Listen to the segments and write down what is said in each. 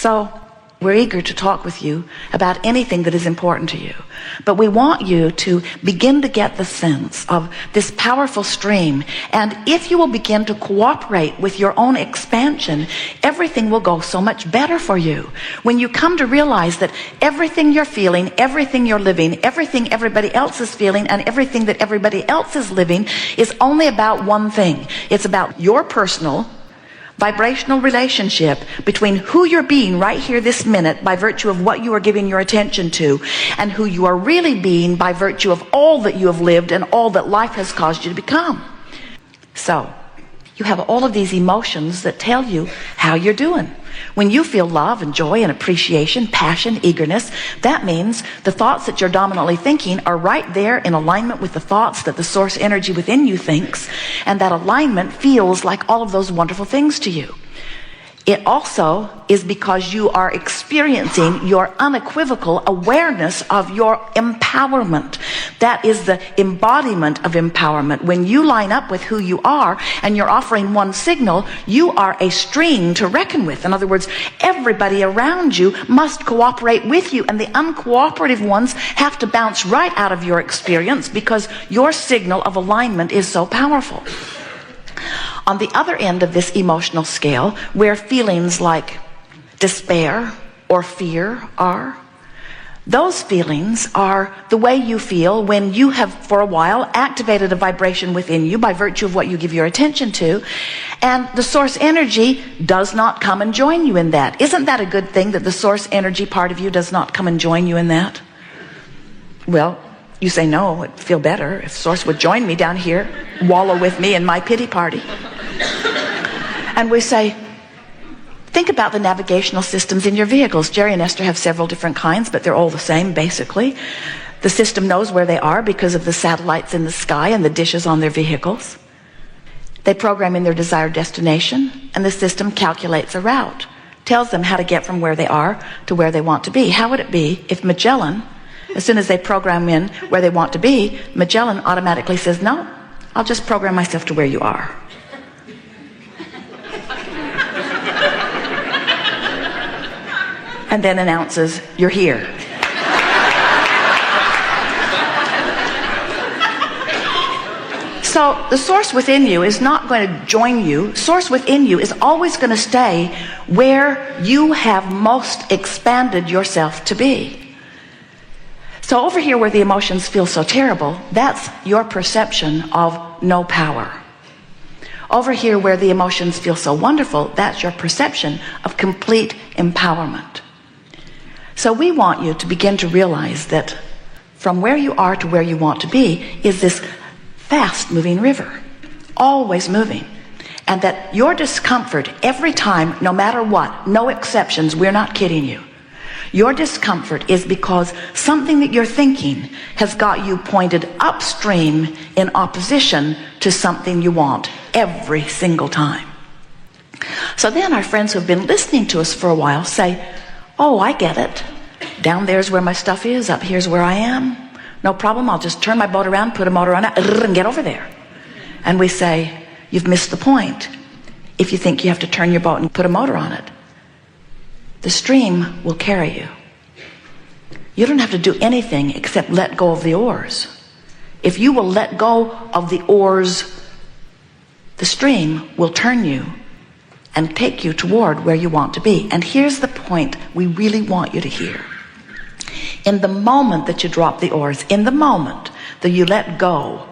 So we're eager to talk with you about anything that is important to you. But we want you to begin to get the sense of this powerful stream. And if you will begin to cooperate with your own expansion, everything will go so much better for you. When you come to realize that everything you're feeling, everything you're living, everything everybody else is feeling, and everything that everybody else is living is only about one thing. It's about your personal vibrational relationship between who you're being right here this minute by virtue of what you are giving your attention to, and who you are really being by virtue of all that you have lived and all that life has caused you to become. So you have all of these emotions that tell you how you're doing. When you feel love and joy and appreciation, passion, eagerness, that means the thoughts that you're dominantly thinking are right there in alignment with the thoughts that the source energy within you thinks, and that alignment feels like all of those wonderful things to you. It also is because you are experiencing your unequivocal awareness of your empowerment. That is the embodiment of empowerment. When you line up with who you are and you're offering one signal, you are a string to reckon with. In other words, everybody around you must cooperate with you, and the uncooperative ones have to bounce right out of your experience because your signal of alignment is so powerful. On the other end of this emotional scale, where feelings like despair or fear are, those feelings are the way you feel when you have for a while activated a vibration within you by virtue of what you give your attention to, and the source energy does not come and join you in that. Isn't that a good thing, that the source energy part of you does not come and join you in that? Well, you say, no, it'd feel better if source would join me down here, wallow with me in my pity party. And we say, think about the navigational systems in your vehicles. Jerry and Esther have several different kinds, but they're all the same, basically. The system knows where they are because of the satellites in the sky and the dishes on their vehicles. They program in their desired destination, and the system calculates a route, tells them how to get from where they are to where they want to be. How would it be if Magellan, as soon as they program in where they want to be, Magellan automatically says, no, I'll just program myself to where you are. And then announces, you're here. So the source within you is not going to join you. Source within you is always going to stay where you have most expanded yourself to be. So over here where the emotions feel so terrible, that's your perception of no power. Over here where the emotions feel so wonderful, that's your perception of complete empowerment. So we want you to begin to realize that from where you are to where you want to be is this fast moving river, always moving. And that your discomfort every time, no matter what, no exceptions, we're not kidding you. Your discomfort is because something that you're thinking has got you pointed upstream in opposition to something you want every single time. So then our friends who have been listening to us for a while say, oh, I get it. Down there's where my stuff is, up here's where I am. No problem, I'll just turn my boat around, put a motor on it, and get over there. And we say, you've missed the point if you think you have to turn your boat and put a motor on it. The stream will carry you. You don't have to do anything except let go of the oars. If you will let go of the oars, the stream will turn you and take you toward where you want to be. And here's the point we really want you to hear. In the moment that you drop the oars, in the moment that you let go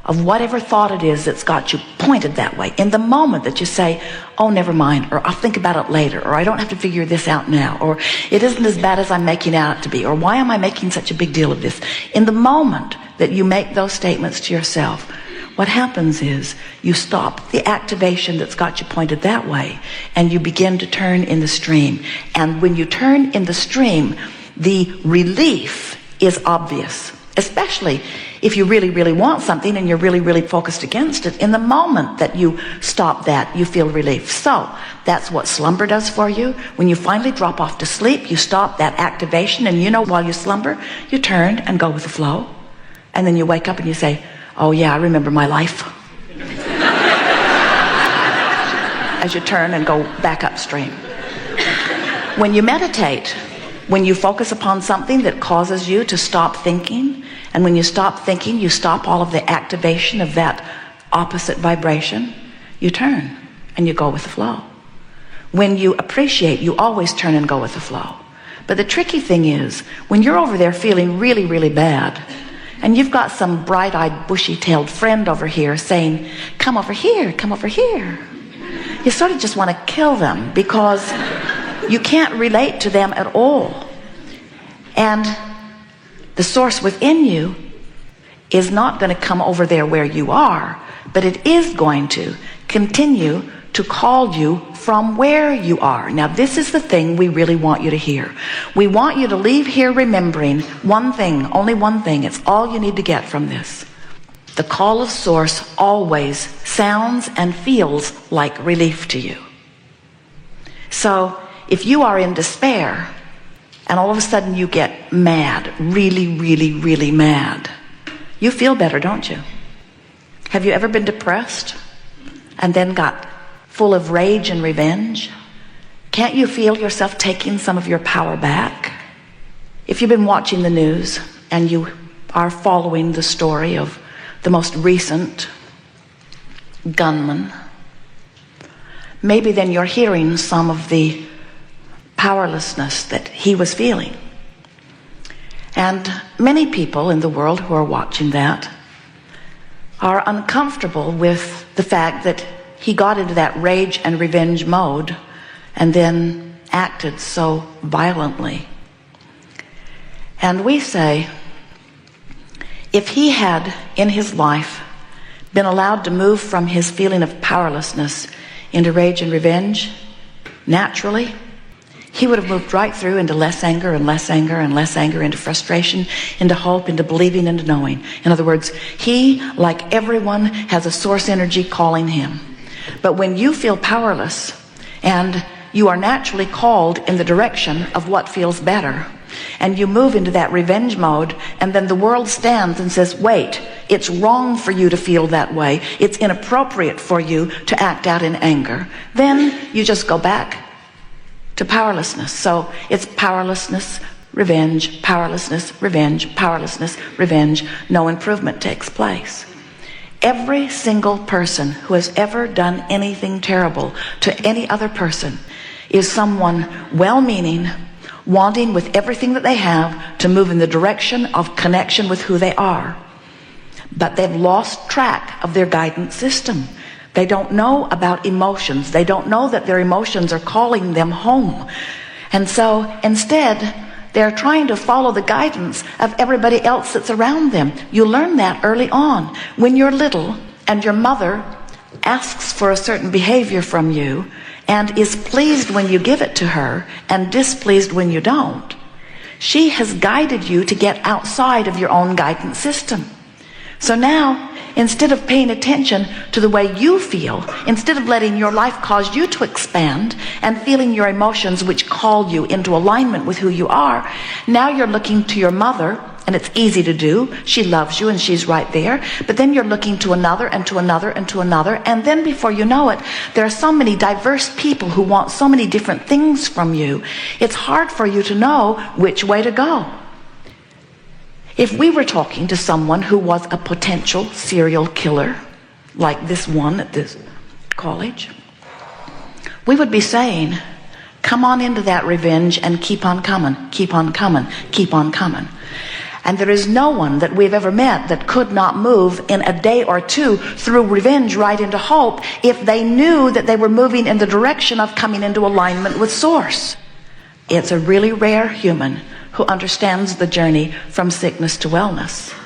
of whatever thought it is that's got you pointed that way, in the moment that you say, oh, never mind, or I'll think about it later, or I don't have to figure this out now, or it isn't as bad as I'm making out to be, or why am I making such a big deal of this? In the moment that you make those statements to yourself, what happens is you stop the activation that's got you pointed that way, and you begin to turn in the stream. And when you turn in the stream, the relief is obvious, especially if you really, really want something and you're really, really focused against it. In the moment that you stop that, you feel relief. So that's what slumber does for you. When you finally drop off to sleep, you stop that activation, and you know, while you slumber, you turn and go with the flow. And then you wake up and you say, oh yeah, I remember my life. As you turn and go back upstream. When you meditate, when you focus upon something that causes you to stop thinking, and when you stop thinking, you stop all of the activation of that opposite vibration, you turn and you go with the flow. When you appreciate, you always turn and go with the flow. But the tricky thing is, when you're over there feeling really, really bad, and you've got some bright-eyed, bushy-tailed friend over here saying, come over here, come over here. You sort of just want to kill them because you can't relate to them at all. And the source within you is not going to come over there where you are, but it is going to continue to call you from where you are. Now, this is the thing we really want you to hear. We want you to leave here remembering one thing, only one thing. It's all you need to get from this. The call of Source always sounds and feels like relief to you. So, if you are in despair, and all of a sudden you get mad, really, really, really mad, you feel better, don't you? Have you ever been depressed and then got full of rage and revenge? Can't you feel yourself taking some of your power back? If you've been watching the news and you are following the story of the most recent gunman, maybe then you're hearing some of the powerlessness that he was feeling. And many people in the world who are watching that are uncomfortable with the fact that he got into that rage and revenge mode and then acted so violently. And we say, if he had in his life been allowed to move from his feeling of powerlessness into rage and revenge naturally, he would have moved right through into less anger and less anger and less anger, into frustration, into hope, into believing, into knowing. In other words, he, like everyone, has a source energy calling him. But when you feel powerless and you are naturally called in the direction of what feels better, and you move into that revenge mode, and then the world stands and says, wait, it's wrong for you to feel that way, it's inappropriate for you to act out in anger, then you just go back to powerlessness. So it's powerlessness, revenge, powerlessness, revenge, powerlessness, revenge. No improvement takes place. Every single person who has ever done anything terrible to any other person is someone well-meaning, wanting with everything that they have to move in the direction of connection with who they are. But they've lost track of their guidance system. They don't know about emotions. They don't know that their emotions are calling them home. And so instead, they're trying to follow the guidance of everybody else that's around them. You learn that early on. When you're little and your mother asks for a certain behavior from you and is pleased when you give it to her and displeased when you don't, she has guided you to get outside of your own guidance system. So now, instead of paying attention to the way you feel, instead of letting your life cause you to expand and feeling your emotions which call you into alignment with who you are, now you're looking to your mother, and it's easy to do. She loves you and she's right there. But then you're looking to another and to another and to another, and then before you know it, there are so many diverse people who want so many different things from you. It's hard for you to know which way to go. If we were talking to someone who was a potential serial killer, like this one at this college, we would be saying, come on into that revenge and keep on coming, keep on coming, keep on coming. And there is no one that we've ever met that could not move in a day or two through revenge right into hope if they knew that they were moving in the direction of coming into alignment with Source. It's a really rare human who understands the journey from sickness to wellness,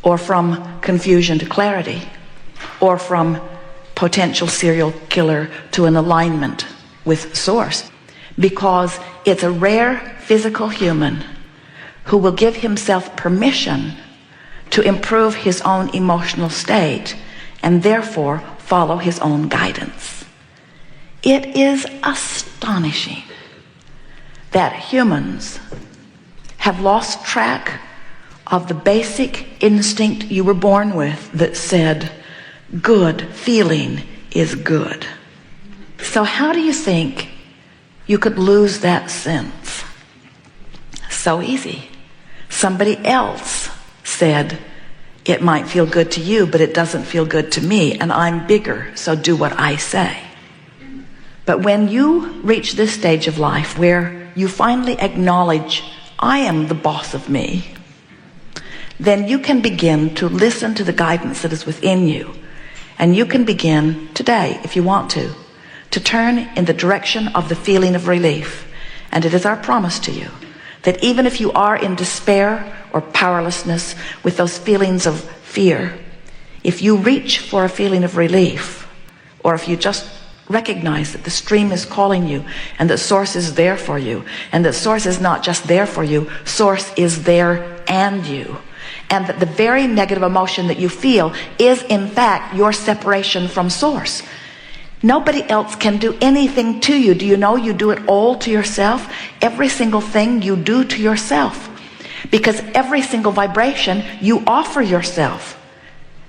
or from confusion to clarity, or from potential serial killer to an alignment with Source, because it's a rare physical human who will give himself permission to improve his own emotional state and therefore follow his own guidance. It is astonishing that humans have lost track of the basic instinct you were born with that said, good feeling is good. So how do you think you could lose that sense. So easy. Somebody else said, it might feel good to you, but it doesn't feel good to me, and I'm bigger, so do what I say. But when you reach this stage of life where you finally acknowledge, I am the boss of me, then you can begin to listen to the guidance that is within you. And you can begin today, if you want to turn in the direction of the feeling of relief. And it is our promise to you that even if you are in despair or powerlessness with those feelings of fear, if you reach for a feeling of relief, or if you just recognize that the stream is calling you and that source is there for you, and that source is not just there for you, source is there and you, and that the very negative emotion that you feel is in fact your separation from source. Nobody else can do anything to you. Do you know you do it all to yourself? Every single thing you do to yourself, because every single vibration you offer yourself.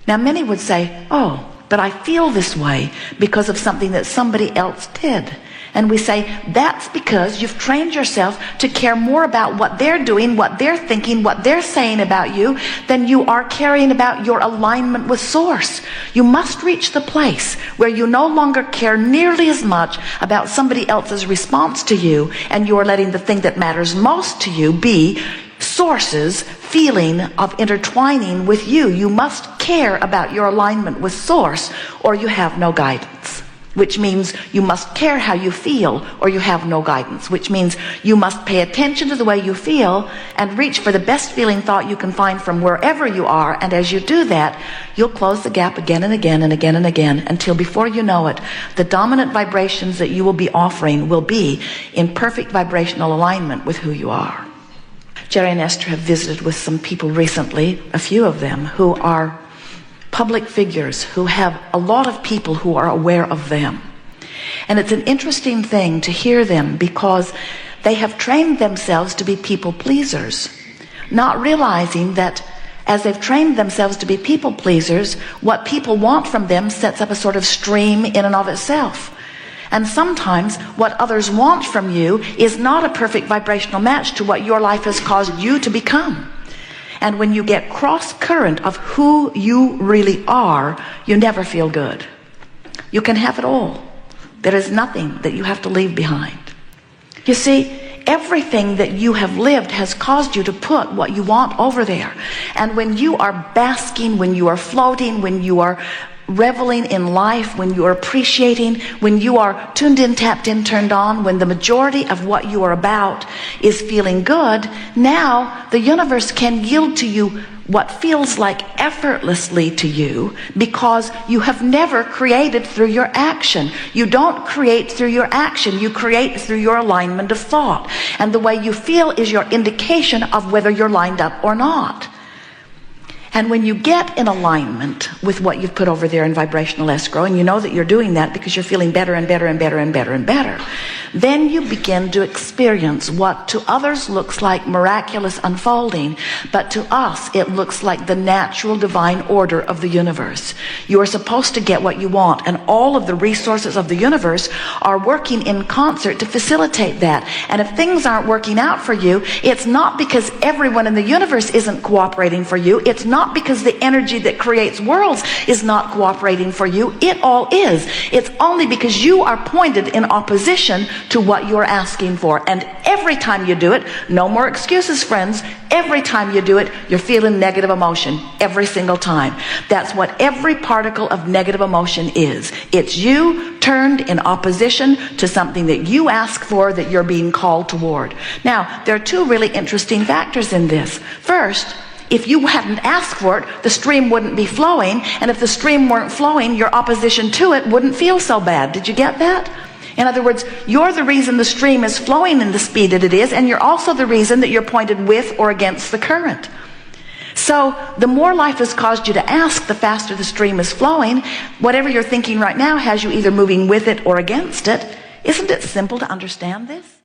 Now many would say, oh, but I feel this way because of something that somebody else did. And we say, that's because you've trained yourself to care more about what they're doing, what they're thinking, what they're saying about you, than you are caring about your alignment with source. You must reach the place where you no longer care nearly as much about somebody else's response to you, and you are letting the thing that matters most to you be source's feeling of intertwining with you. You must care about your alignment with source, or you have no guidance. Which means you must care how you feel, or you have no guidance. Which means you must pay attention to the way you feel and reach for the best feeling thought you can find from wherever you are. And as you do that, you'll close the gap again and again and again and again, until before you know it, the dominant vibrations that you will be offering will be in perfect vibrational alignment with who you are. Jerry and Esther have visited with some people recently, a few of them, who are public figures, who have a lot of people who are aware of them. And it's an interesting thing to hear them, because they have trained themselves to be people pleasers, not realizing that as they've trained themselves to be people pleasers, what people want from them sets up a sort of stream in and of itself. And sometimes what others want from you is not a perfect vibrational match to what your life has caused you to become. And when you get cross current of who you really are, you never feel good. You can have it all. There is nothing that you have to leave behind. You see, everything that you have lived has caused you to put what you want over there. And when you are basking, when you are floating, when you are reveling in life, when you are appreciating, when you are tuned in, tapped in, turned on, when the majority of what you are about is feeling good, now the universe can yield to you what feels like effortlessly to you, because you have never created through your action. You don't create through your action, you create through your alignment of thought. And the way you feel is your indication of whether you're lined up or not. And when you get in alignment with what you've put over there in vibrational escrow, and you know that you're doing that because you're feeling better and better and better and better and better, then you begin to experience what to others looks like miraculous unfolding, but to us it looks like the natural divine order of the universe. You are supposed to get what you want, and all of the resources of the universe are working in concert to facilitate that. And if things aren't working out for you, it's not because everyone in the universe isn't cooperating for you. It's not because the energy that creates worlds is not cooperating for you. It all is. It's only because you are pointed in opposition to what you're asking for. And every time you do it, no more excuses, friends. Every time you do it, you're feeling negative emotion. Every single time. That's what every particle of negative emotion is. It's you turned in opposition to something that you ask for, that you're being called toward. Now, there are two really interesting factors in this. First, if you hadn't asked for it, the stream wouldn't be flowing. And if the stream weren't flowing, your opposition to it wouldn't feel so bad. Did you get that? In other words, you're the reason the stream is flowing in the speed that it is, and you're also the reason that you're pointed with or against the current. So the more life has caused you to ask, the faster the stream is flowing. Whatever you're thinking right now has you either moving with it or against it. Isn't it simple to understand this?